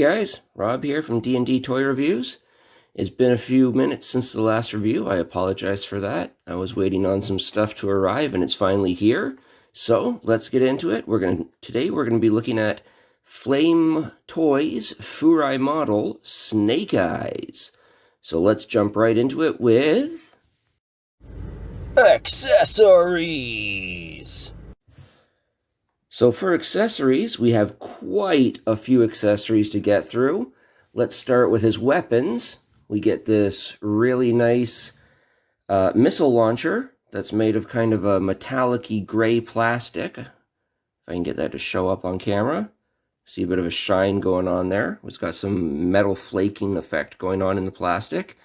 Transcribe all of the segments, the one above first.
Hey guys, Rob here from D&D Toy Reviews. It's been a few minutes since the last review. I apologize for that. I was waiting on some stuff to arrive and it's finally here. So let's get into it. Today we're going to be looking at Flame Toys Furai model Snake Eyes. So let's jump right into it with accessories. So for accessories, we have quite a few accessories to get through. Let's start with his weapons. We get this really nice missile launcher that's made of kind of a metallic-y gray plastic. If I can get that to show up on camera. See a bit of a shine going on there. It's got some metal flaking effect going on in the plastic.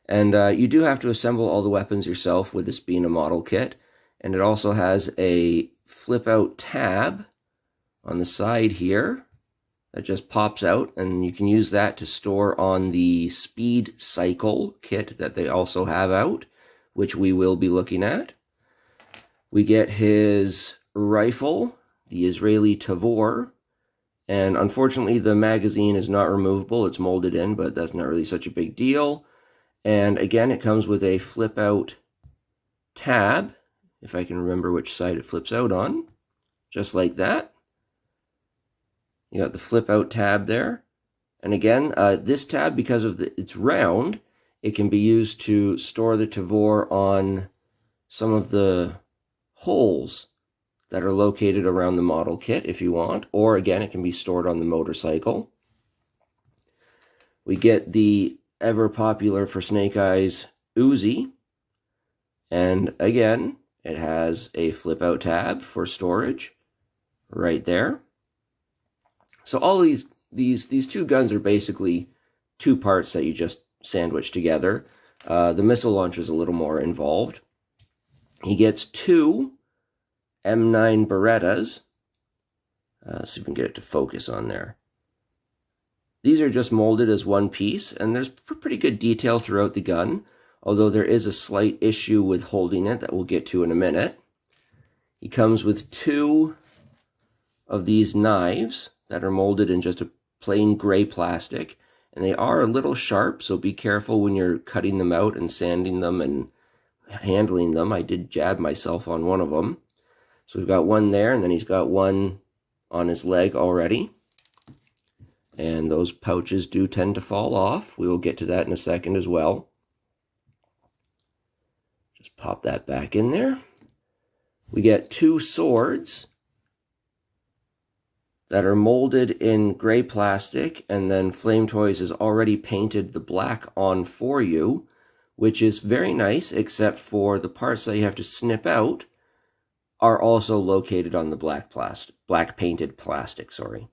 And you do have to assemble all the weapons yourself with this being a model kit. And it also has a flip-out tab on the side here that just pops out, and you can use that to store on the speed cycle kit that they also have out, which we will be looking at. We get his rifle, the Israeli Tavor, and unfortunately the magazine is not removable. It's molded in, but that's not really such a big deal. And again, it comes with a flip-out tab, if I can remember which side it flips out on, just like that. You got the flip-out tab there. And again, this tab, because of it's round, it can be used to store the Tavor on some of the holes that are located around the model kit if you want. Or again, it can be stored on the motorcycle. We get the ever-popular for Snake Eyes Uzi. And again, it has a flip-out tab for storage right there. So all these two guns are basically two parts that you just sandwich together. The missile launcher is a little more involved. He gets two M9 Berettas. See if we can get it to focus on there. These are just molded as one piece, and there's pretty good detail throughout the gun, although there is a slight issue with holding it that we'll get to in a minute. He comes with two of these knives that are molded in just a plain gray plastic, and they are a little sharp, so be careful when you're cutting them out and sanding them and handling them. I did jab myself on one of them. So we've got one there, and then he's got one on his leg already. And those pouches do tend to fall off. We will get to that in a second as well. Just pop that back in there. We get two swords that are molded in gray plastic, and then Flame Toys has already painted the black on for you, which is very nice, except for the parts that you have to snip out are also located on the black painted plastic, sorry.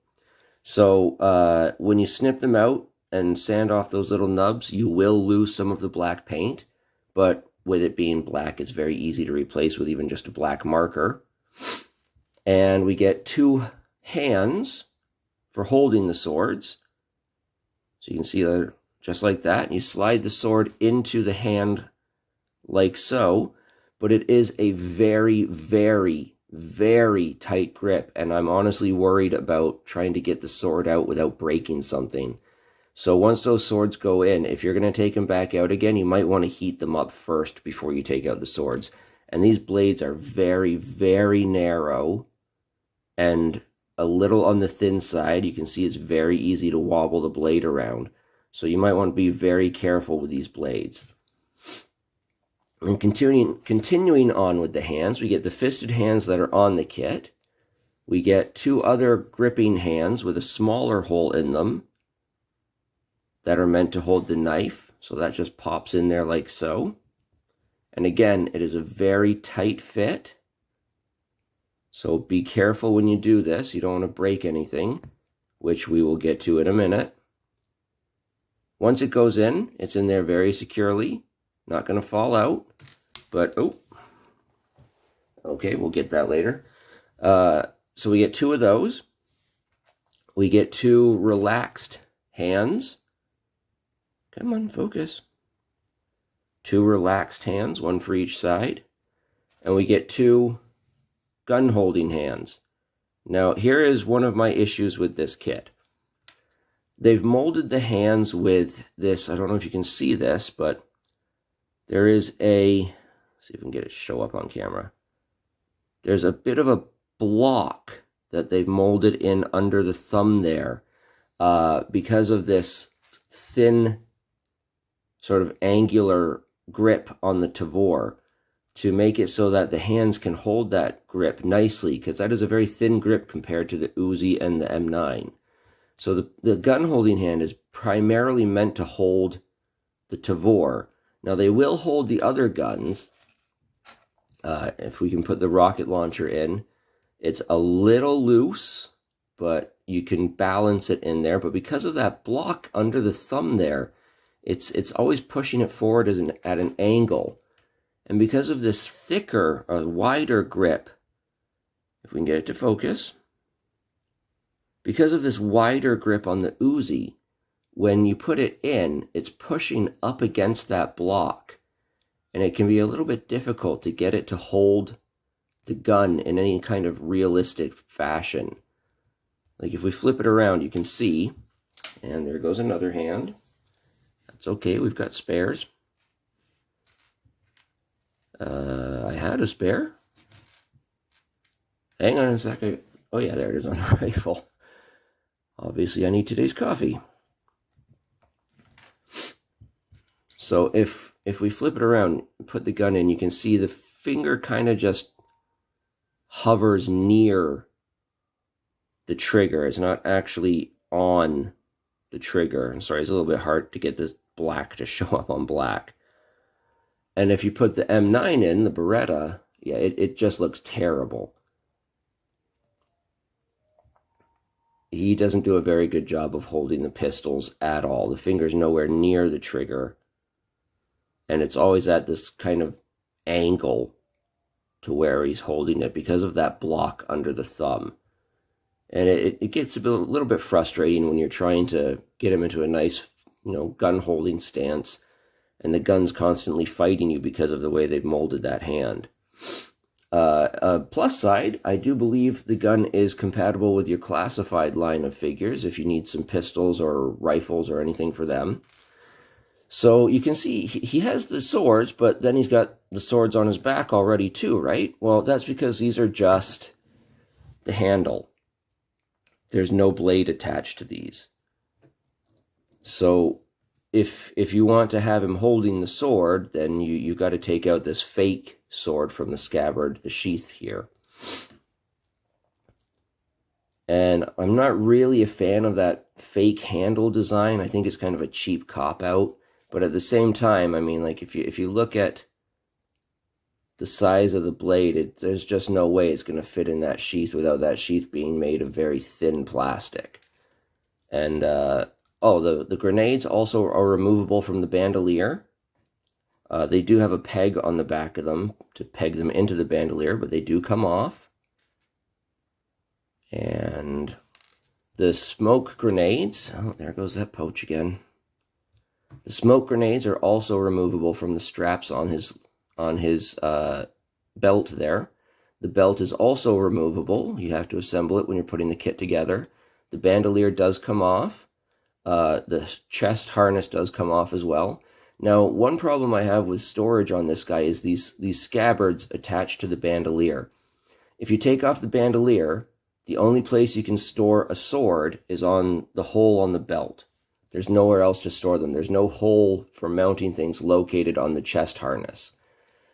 So when you snip them out and sand off those little nubs, you will lose some of the black paint, but with it being black, it's very easy to replace with even just a black marker. And we get two hands for holding the swords. So you can see that just like that. And you slide the sword into the hand like so, but it is a very, very, very tight grip, and I'm honestly worried about trying to get the sword out without breaking something. So once those swords go in, if you're going to take them back out again, you might want to heat them up first before you take out the swords. And these blades are very, very narrow and a little on the thin side. You can see it's very easy to wobble the blade around. So you might want to be very careful with these blades. And continuing on with the hands, we get the fisted hands that are on the kit. We get two other gripping hands with a smaller hole in them that are meant to hold the knife. So that just pops in there like so. And again, it is a very tight fit. So be careful when you do this. You don't want to break anything, which we will get to in a minute. Once it goes in, it's in there very securely. Not going to fall out, but, oh, okay, we'll get that later. So we get two of those. We get two relaxed hands. Come on, focus. Two relaxed hands, one for each side. And we get two gun holding hands. Now, here is one of my issues with this kit. They've molded the hands with this. I don't know if you can see this, but there is see if we can get it to show up on camera. There's a bit of a block that they've molded in under the thumb there because of this thin sort of angular grip on the Tavor, to make it so that the hands can hold that grip nicely, because that is a very thin grip compared to the Uzi and the M9. So the gun holding hand is primarily meant to hold the Tavor. Now they will hold the other guns. If we can put the rocket launcher in, it's a little loose, but you can balance it in there. But because of that block under the thumb there, it's always pushing it forward at an angle. And because of this thicker, wider grip, if we can get it to focus, because of this wider grip on the Uzi, when you put it in, it's pushing up against that block. And it can be a little bit difficult to get it to hold the gun in any kind of realistic fashion. Like if we flip it around, you can see, and there goes another hand. That's okay, we've got spares. I had a spare. Hang on a second. Oh yeah, there it is on the rifle. Obviously, I need today's coffee. So if we flip it around, put the gun in, you can see the finger kind of just hovers near the trigger. It's not actually on the trigger. I'm sorry, it's a little bit hard to get this black to show up on black. And if you put the M9 in, the Beretta, yeah, it just looks terrible. He doesn't do a very good job of holding the pistols at all. The finger's nowhere near the trigger. And it's always at this kind of angle to where he's holding it because of that block under the thumb. And it gets a little bit frustrating when you're trying to get him into a nice, gun holding stance, and the gun's constantly fighting you because of the way they've molded that hand. Plus side, I do believe the gun is compatible with your classified line of figures if you need some pistols or rifles or anything for them. So you can see he has the swords, but then he's got the swords on his back already too, right? Well, that's because these are just the handle. There's no blade attached to these. So if you want to have him holding the sword, then you got to take out this fake sword from the scabbard, the sheath here. And I'm not really a fan of that fake handle design. I think it's kind of a cheap cop-out. But at the same time, I mean, like if you look at the size of the blade, there's just no way it's going to fit in that sheath without that sheath being made of very thin plastic. And the grenades also are removable from the bandolier. They do have a peg on the back of them to peg them into the bandolier, but they do come off. And the smoke grenades, oh, there goes that pouch again. The smoke grenades are also removable from the straps on his belt there. The belt is also removable. You have to assemble it when you're putting the kit together. The bandolier does come off. The chest harness does come off as well. Now, one problem I have with storage on this guy is these scabbards attached to the bandolier. If you take off the bandolier, the only place you can store a sword is on the hole on the belt. There's nowhere else to store them. There's no hole for mounting things located on the chest harness.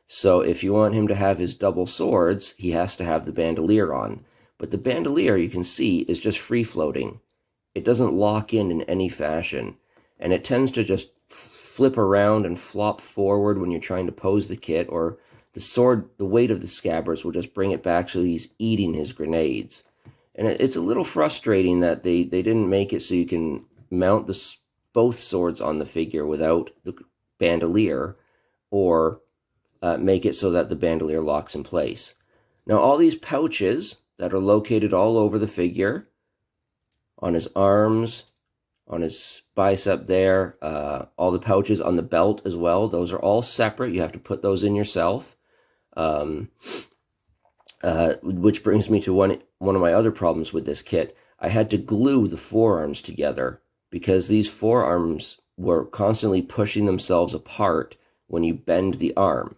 So if you want him to have his double swords, he has to have the bandolier on. But the bandolier, you can see, is just free-floating. It doesn't lock in any fashion. And it tends to just flip around and flop forward when you're trying to pose the kit, or the weight of the scabbards will just bring it back so he's eating his grenades. And it's a little frustrating that they didn't make it so you can mount both swords on the figure without the bandolier, or make it so that the bandolier locks in place. Now, all these pouches that are located all over the figure, on his arms, on his bicep there, all the pouches on the belt as well, those are all separate. You have to put those in yourself. Which brings me to one of my other problems with this kit. I had to glue the forearms together because these forearms were constantly pushing themselves apart when you bend the arm.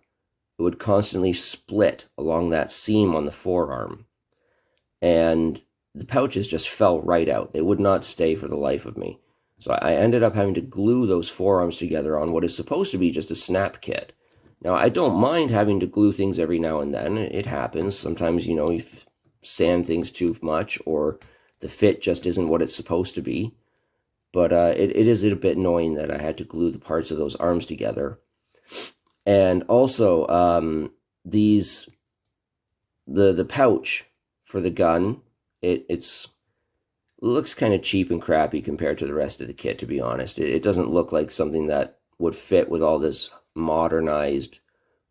It would constantly split along that seam on the forearm. And the pouches just fell right out. They would not stay for the life of me. So I ended up having to glue those forearms together on what is supposed to be just a snap kit. Now, I don't mind having to glue things every now and then. It happens. Sometimes, you sand things too much, or the fit just isn't what it's supposed to be. But it is a bit annoying that I had to glue the parts of those arms together. And also, the pouch for the gun, it looks kind of cheap and crappy compared to the rest of the kit, to be honest. It doesn't look like something that would fit with all this modernized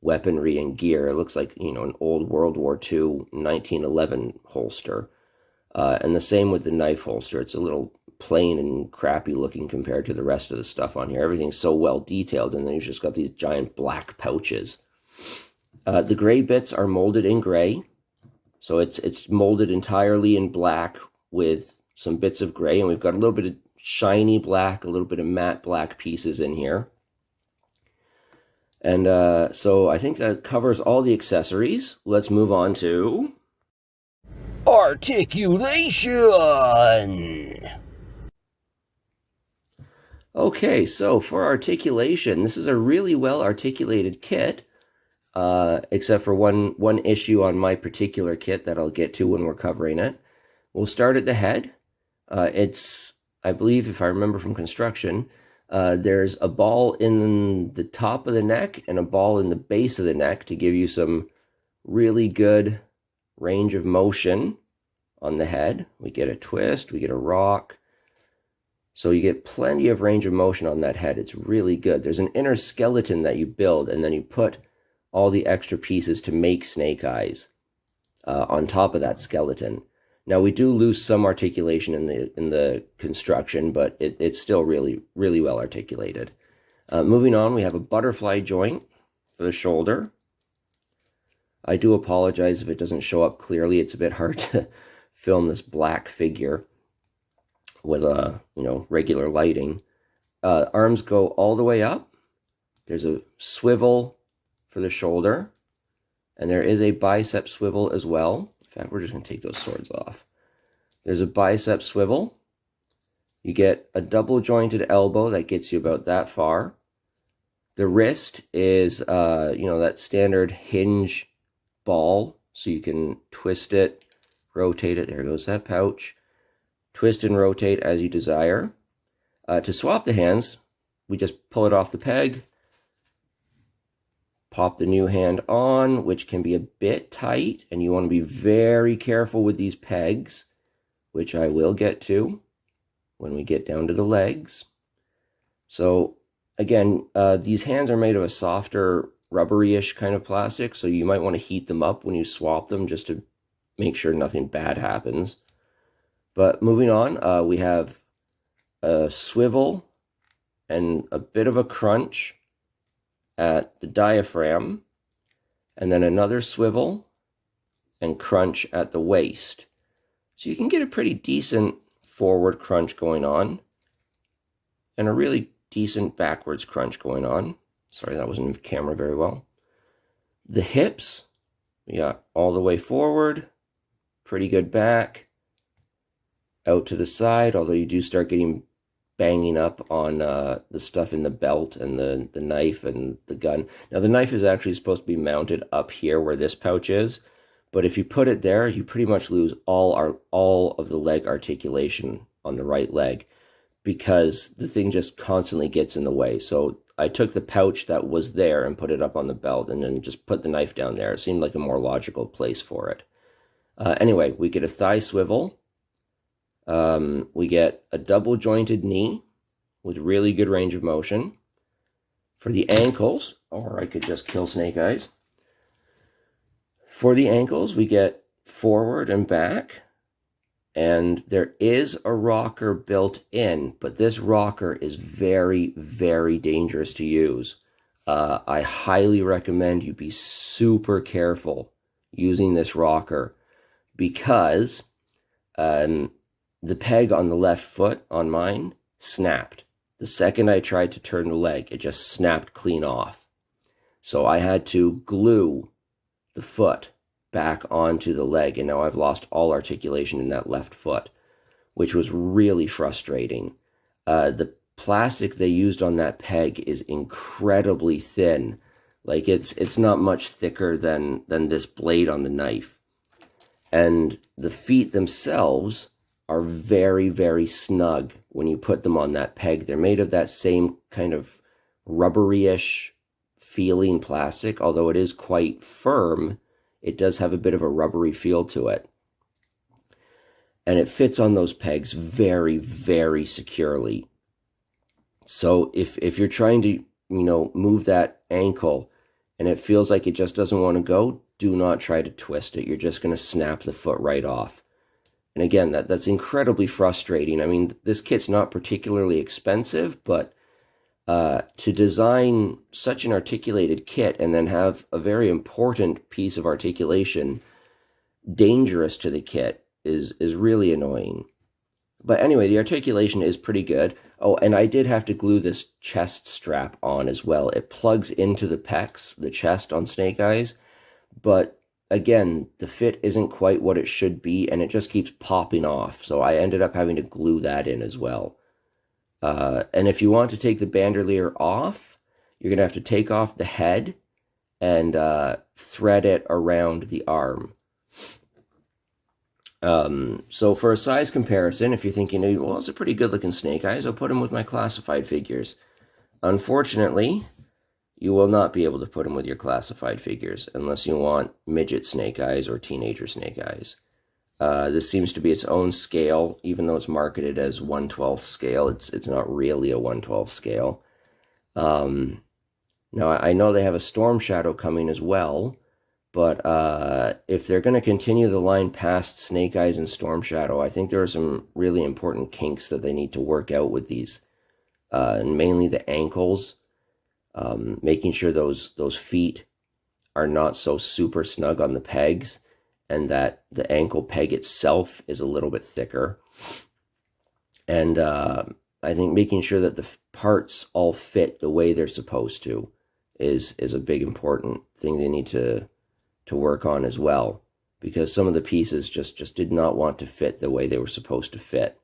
weaponry and gear. It looks like, an old World War II 1911 holster. And the same with the knife holster. It's a little plain and crappy looking compared to the rest of the stuff on here. Everything's so well detailed, and then you've just got these giant black pouches. The gray bits are molded in gray. So it's molded entirely in black with some bits of gray, and we've got a little bit of shiny black, a little bit of matte black pieces in here. And so I think that covers all the accessories. Let's move on to Articulation! Okay, so for Articulation, this is a really well articulated kit, except for one issue on my particular kit that I'll get to when we're covering it. We'll start at the head. I believe, if I remember from construction, there's a ball in the top of the neck and a ball in the base of the neck to give you some really good range of motion on the head. We get a twist, we get a rock. So you get plenty of range of motion on that head. It's really good. There's an inner skeleton that you build, and then you put all the extra pieces to make snake eyes on top of that skeleton. Now, we do lose some articulation in the construction, but it's still really, really well articulated. Moving on, we have a butterfly joint for the shoulder. I do apologize if it doesn't show up clearly. It's a bit hard to film this black figure with regular lighting. Arms go all the way up. There's a swivel for the shoulder, and there is a bicep swivel as well. In fact, we're just going to take those swords off. There's a bicep swivel. You get a double jointed elbow that gets you about that far. The wrist is, that standard hinge ball, so you can twist it, rotate it. There goes that pouch. Twist and rotate as you desire. To swap the hands, we just pull it off the peg, pop the new hand on, which can be a bit tight, and you want to be very careful with these pegs, which I will get to when we get down to the legs. So again, these hands are made of a softer, rubbery-ish kind of plastic, so you might want to heat them up when you swap them just to make sure nothing bad happens. But moving on, we have a swivel and a bit of a crunch at the diaphragm, and then another swivel and crunch at the waist. So you can get a pretty decent forward crunch going on, and a really decent backwards crunch going on. Sorry, that wasn't in camera very well. The hips, we got all the way forward, pretty good back, out to the side, although you do start getting banging up on the stuff in the belt and the knife and the gun. Now, the knife is actually supposed to be mounted up here where this pouch is, but if you put it there, you pretty much lose all of the leg articulation on the right leg, because the thing just constantly gets in the way. So I took the pouch that was there and put it up on the belt, and then just put the knife down there. It seemed like a more logical place for it. Anyway, we get a thigh swivel. We get a double jointed knee with really good range of motion. For the ankles, or I could just kill snake eyes. For the ankles, we get forward and back, and there is a rocker built in, but this rocker is very, very dangerous to use. I highly recommend you be super careful using this rocker, because the peg on the left foot on mine snapped. The second I tried to turn the leg, it just snapped clean off. So I had to glue the foot back onto the leg, and now I've lost all articulation in that left foot, which was really frustrating. The plastic they used on that peg is incredibly thin. Like it's not much thicker than this blade on the knife. And the feet themselves are very, very snug when you put them on that peg. They're made of that same kind of rubbery-ish feeling plastic, although it is quite firm. It does have a bit of a rubbery feel to it. And it fits on those pegs very, very securely. So if you're trying to, move that ankle and it feels like it just doesn't want to go, do not try to twist it. You're just going to snap the foot right off. And again, that's incredibly frustrating. I mean, this kit's not particularly expensive, but to design such an articulated kit and then have a very important piece of articulation dangerous to the kit is really annoying. But anyway, the articulation is pretty good. Oh, and I did have to glue this chest strap on as well. It plugs into the pecs, the chest on Snake Eyes, but again, the fit isn't quite what it should be, and it just keeps popping off. So I ended up having to glue that in as well. And if you want to take the bandolier off, you're going to have to take off the head and thread it around the arm. So for a size comparison, if you're thinking, well, it's a pretty good looking Snake Eyes, I'll put them with my classified figures. Unfortunately, you will not be able to put them with your classified figures unless you want midget Snake Eyes or teenager Snake Eyes. This seems to be its own scale, even though it's marketed as 1/12 scale. It's not really a 1/12 scale. Now, I know they have a Storm Shadow coming as well, but if they're going to continue the line past Snake Eyes and Storm Shadow, I think there are some really important kinks that they need to work out with these, and mainly the ankles, making sure those feet are not so super snug on the pegs, and that the ankle peg itself is a little bit thicker. And I think making sure that the parts all fit the way they're supposed to is a big important thing they need to work on as well, because some of the pieces just did not want to fit the way they were supposed to fit,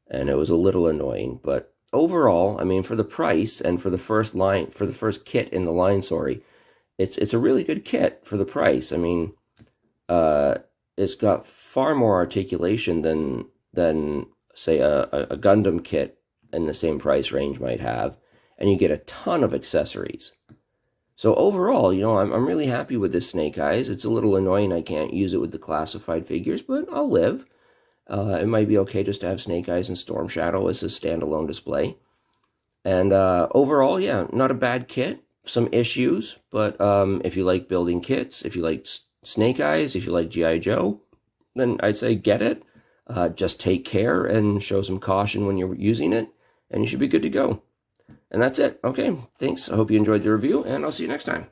and it was a little annoying. But overall, I mean, for the price and for the first kit in the line, it's a really good kit for the price. I mean, it's got far more articulation than say a Gundam kit in the same price range might have, and you get a ton of accessories. So overall, I'm really happy with this Snake Eyes. It's a little annoying I can't use it with the classified figures, but I'll live. It might be okay just to have Snake Eyes and Storm Shadow as a standalone display. And overall, yeah, not a bad kit. Some issues, but if you like building kits, if you like Snake Eyes, if you like G.I. Joe, then I'd say get it. Just take care and show some caution when you're using it, and you should be good to go. And that's it. Okay, thanks. I hope you enjoyed the review, and I'll see you next time.